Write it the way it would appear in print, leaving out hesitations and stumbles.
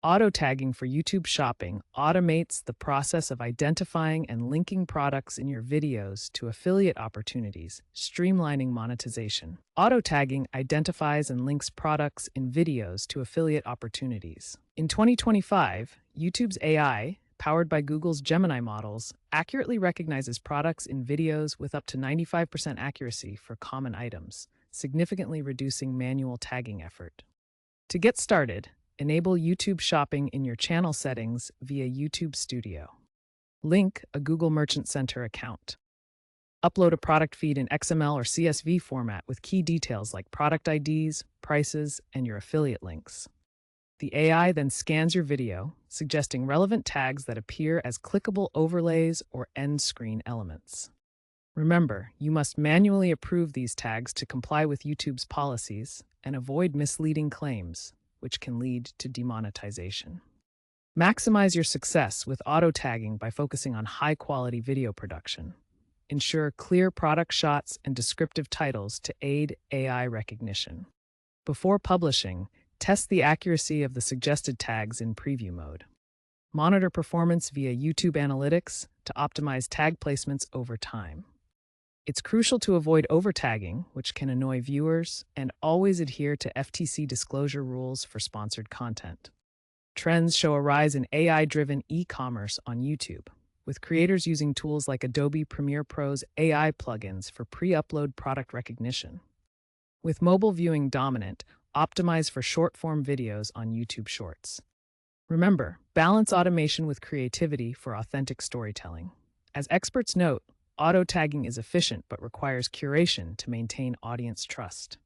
Auto-tagging for YouTube Shopping automates the process of identifying and linking products in your videos to affiliate opportunities, streamlining monetization. Auto-tagging identifies and links products in videos to affiliate opportunities. In 2025, YouTube's AI, powered by Google's Gemini models, accurately recognizes products in videos with up to 95% accuracy for common items, significantly reducing manual tagging effort. To get started, enable YouTube Shopping in your channel settings via YouTube Studio. Link a Google Merchant Center account. Upload a product feed in XML or CSV format with key details like product IDs, prices, and your affiliate links. The AI then scans your video, suggesting relevant tags that appear as clickable overlays or end screen elements. Remember, you must manually approve these tags to comply with YouTube's policies and avoid misleading claims, which can lead to demonetization. Maximize your success with auto-tagging by focusing on high-quality video production. Ensure clear product shots and descriptive titles to aid AI recognition. Before publishing, test the accuracy of the suggested tags in preview mode. Monitor performance via YouTube Analytics to optimize tag placements over time. It's crucial to avoid over-tagging, which can annoy viewers, and always adhere to FTC disclosure rules for sponsored content. Trends show a rise in AI-driven e-commerce on YouTube, with creators using tools like Adobe Premiere Pro's AI plugins for pre-upload product recognition. With mobile viewing dominant, optimize for short-form videos on YouTube Shorts. Remember, balance automation with creativity for authentic storytelling. As experts note, auto-tagging is efficient but requires curation to maintain audience trust.